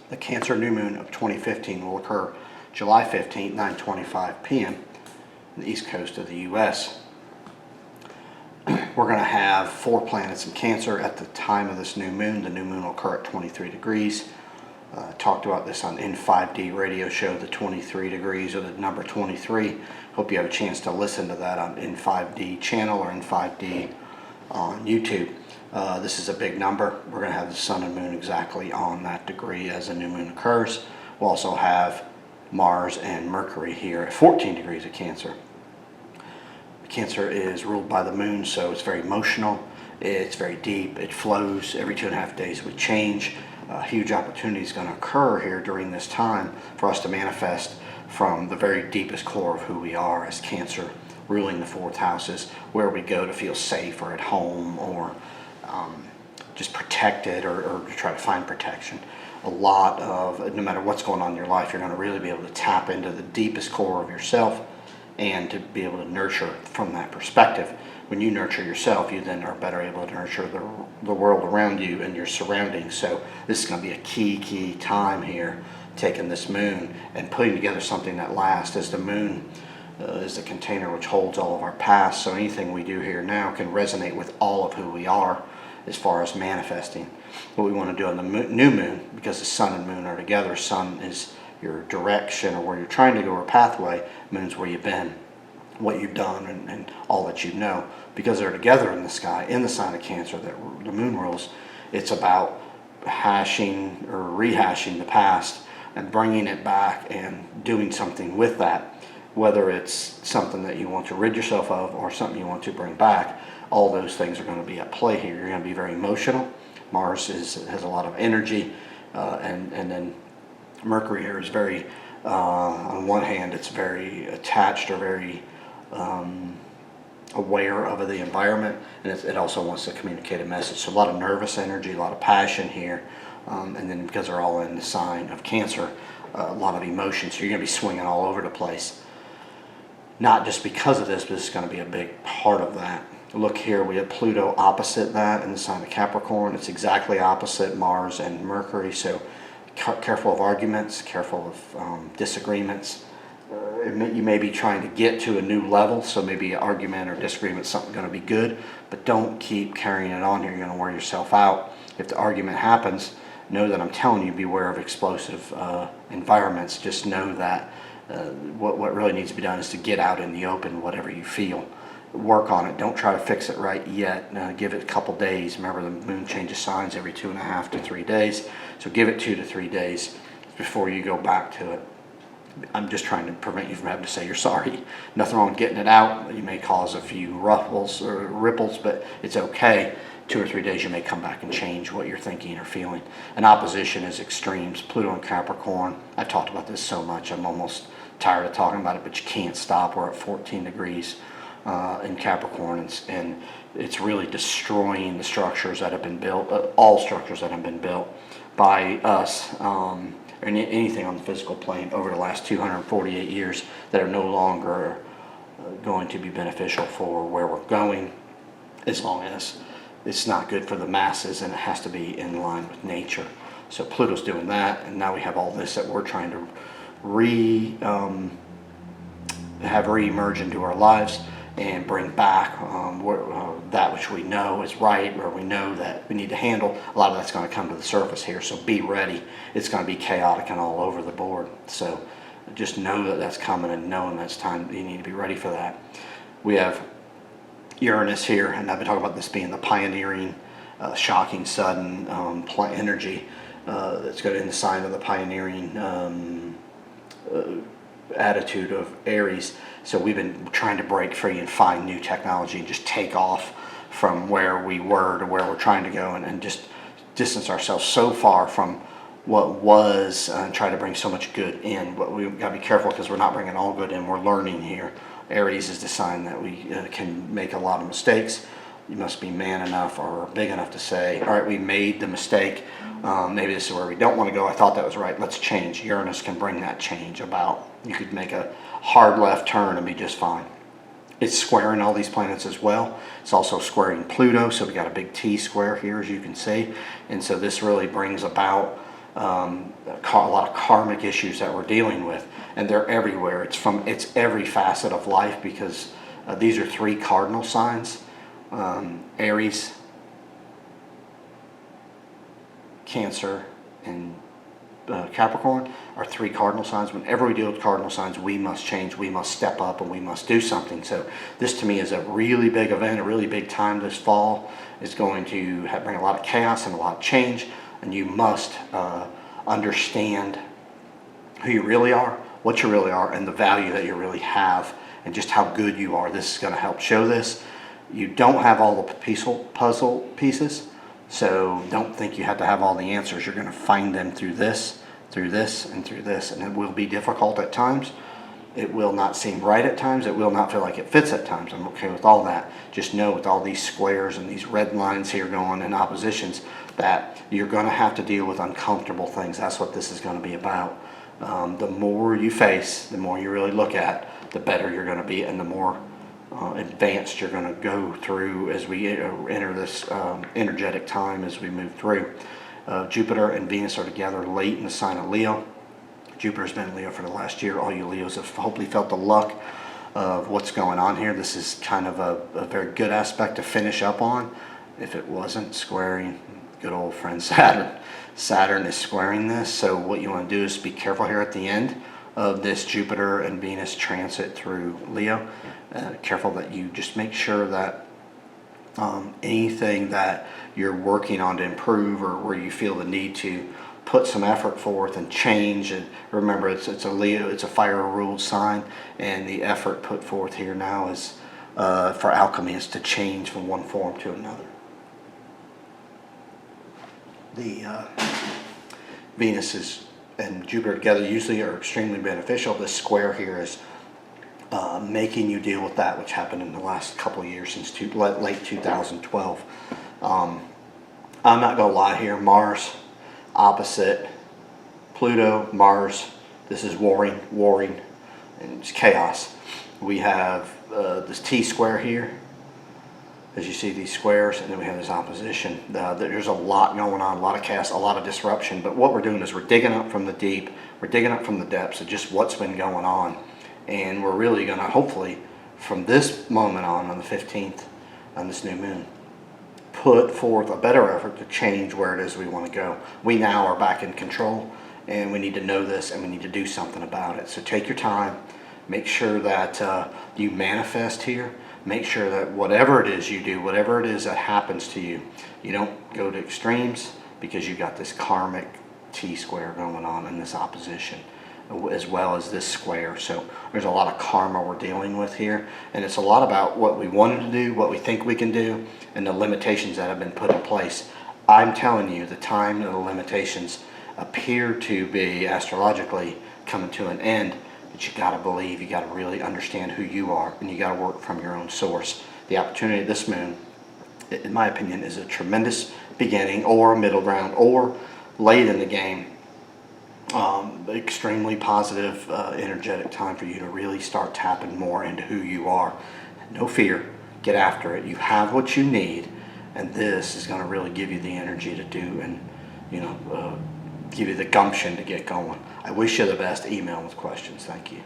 The Cancer new moon of 2015 will occur July 15th, 9:25 p.m. on the east coast of the U.S. We're going to have 4 planets in Cancer at the time of this new moon. The new moon will occur at 23 degrees. Talked about this on N5D radio show, the 23 degrees or the number 23. Hope you have a chance to listen to that on N5D channel or N5D on YouTube. This is a big number. We're going to have the sun and moon exactly on that degree as the new moon occurs. We'll also have Mars and Mercury here at 14 degrees of Cancer. Cancer is ruled by the moon, so it's very emotional, it's very deep, it flows every 2.5 days with change. A huge opportunity is going to occur here during this time for us to manifest from the very deepest core of who we are as Cancer, ruling the 4th house is where we go to feel safe or at home or just protected or try to find protection. A lot of, no matter what's going on in your life, you're going to really be able to tap into the deepest core of yourself and to be able to nurture from that perspective. When you nurture yourself, you then are better able to nurture the world around you and your surroundings. So this is going to be a key time here, taking this moon and putting together something that lasts, as the moon is the container which holds all of our past. So anything we do here now can resonate with all of who we are as far as manifesting. What we want to do on the new moon, because the sun and moon are together, sun is your direction or where you're trying to go or pathway, moon's where you've been, what you've done, and all that you know. Because they're together in the sky, in the sign of Cancer that the moon rules, it's about hashing or rehashing the past and bringing it back and doing something with that, whether it's something that you want to rid yourself of or something you want to bring back. All those things are going to be at play here. You're going to be very emotional. Mars has a lot of energy, and then Mercury here is very, on one hand, it's very attached or very aware of the environment, and it also wants to communicate a message. So a lot of nervous energy, a lot of passion here, and then because they're all in the sign of Cancer, a lot of emotions. So you're going to be swinging all over the place. Not just because of this, but it's going to be a big part of that. Look here, we have Pluto opposite that in the sign of Capricorn. It's exactly opposite Mars and Mercury, so careful of arguments, careful of disagreements. You may be trying to get to a new level, so maybe an argument or disagreement is something going to be good, but don't keep carrying it on here. You're going to wear yourself out. If the argument happens, know that I'm telling you, beware of explosive environments. Just know that what really needs to be done is to get out in the open, whatever you feel. Work on it. Don't try to fix it right yet. Give it a couple days. Remember, the moon changes signs every 2.5 to 3 days, so give it 2 to 3 days before you go back to it. I'm just trying to prevent you from having to say you're sorry. Nothing wrong with getting it out. You may cause a few ruffles or ripples, but it's okay. 2 or 3 days you may come back and change what you're thinking or feeling. And opposition is extremes. Pluto and Capricorn. I've talked about this so much I'm almost tired of talking about it, but you can't stop. We're at 14 degrees in Capricorn, and it's really destroying the structures that have been built, all structures that have been built by us, or anything on the physical plane over the last 248 years that are no longer going to be beneficial for where we're going, as long as it's not good for the masses and it has to be in line with nature. So Pluto's doing that, and now we have all this that we're trying to have re-emerge into our lives and bring back that which we know is right, where we know that we need to handle. A lot of that's going to come to the surface here, so be ready. It's going to be chaotic and all over the board. So just know that that's coming, and knowing that's time, you need to be ready for that. We have Uranus here, and I've been talking about this being the pioneering, shocking, sudden energy that's got in the sign of the pioneering attitude of Aries. So we've been trying to break free and find new technology and just take off from where we were to where we're trying to go, and just distance ourselves so far from what was and try to bring so much good in. But we've got to be careful, because we're not bringing all good in. We're learning here. Aries is the sign that we can make a lot of mistakes. You must be man enough or big enough to say, all right, we made the mistake. Maybe this is where we don't want to go. I thought that was right. Let's change. Uranus can bring that change about. You could make a hard left turn and be just fine. It's squaring all these planets as well. It's also squaring Pluto, so we got a big T square here, as you can see. And so this really brings about a lot of karmic issues that we're dealing with, and they're everywhere. It's every facet of life, because these are 3 cardinal signs: Aries, Cancer, and Capricorn are 3 cardinal signs. Whenever we deal with cardinal signs, we must change, we must step up, and we must do something. So this to me is a really big event, a really big time this fall. It's going to bring a lot of chaos and a lot of change, and you must understand who you really are, what you really are, and the value that you really have, and just how good you are. This is going to help show this. You don't have all the puzzle pieces, so don't think you have to have all the answers. You're going to find them through this, and through this, and it will be difficult at times. It will not seem right at times. It will not feel like it fits at times. I'm okay with all that. Just know, with all these squares and these red lines here going in oppositions, that you're going to have to deal with uncomfortable things. That's what this is going to be about. The more you face, the more you really look at, the better you're going to be, and the more advanced you're going to go through as we enter this energetic time as we move through. Jupiter and Venus are together late in the sign of Leo. Jupiter's been in Leo for the last year. All you Leos have hopefully felt the luck of what's going on here. This is kind of a very good aspect to finish up on. If it wasn't squaring good old friend Saturn. Saturn is squaring this, so what you want to do is be careful here at the end of this Jupiter and Venus transit through Leo. Careful that you just make sure that anything that you're working on to improve, or where you feel the need to put some effort forth and change, and remember, it's a Leo, it's a fire ruled sign, and the effort put forth here now is for alchemy is to change from one form to another. The Venus and Jupiter together usually are extremely beneficial. This square here is making you deal with that which happened in the last couple of years, since late 2012. I'm not going to lie here. Mars opposite Pluto, Mars. This is warring, and it's chaos. We have this T-square here, as you see these squares, and then we have this opposition. There's a lot going on, a lot of chaos, a lot of disruption, but what we're doing is we're digging up from the deep, we're digging up from the depths of just what's been going on, and we're really going to, hopefully, from this moment on the 15th, on this new moon, put forth a better effort to change where it is we want to go. We now are back in control, and we need to know this, and we need to do something about it. So take your time, make sure that you manifest here. Make sure that whatever it is you do, whatever it is that happens to you, you don't go to extremes, because you've got this karmic T-square going on in this opposition, as well as this square. So there's a lot of karma we're dealing with here, and it's a lot about what we wanted to do, what we think we can do, and the limitations that have been put in place. I'm telling you, the time and the limitations appear to be astrologically coming to an end. But you got to believe, you got to really understand who you are, and you got to work from your own source. The opportunity of this moon, in my opinion, is a tremendous beginning, or a middle ground, or late in the game. Extremely positive, energetic time for you to really start tapping more into who you are. No fear, get after it. You have what you need, and this is going to really give you the energy to do, and give you the gumption to get going. I wish you the best. Email with questions. Thank you.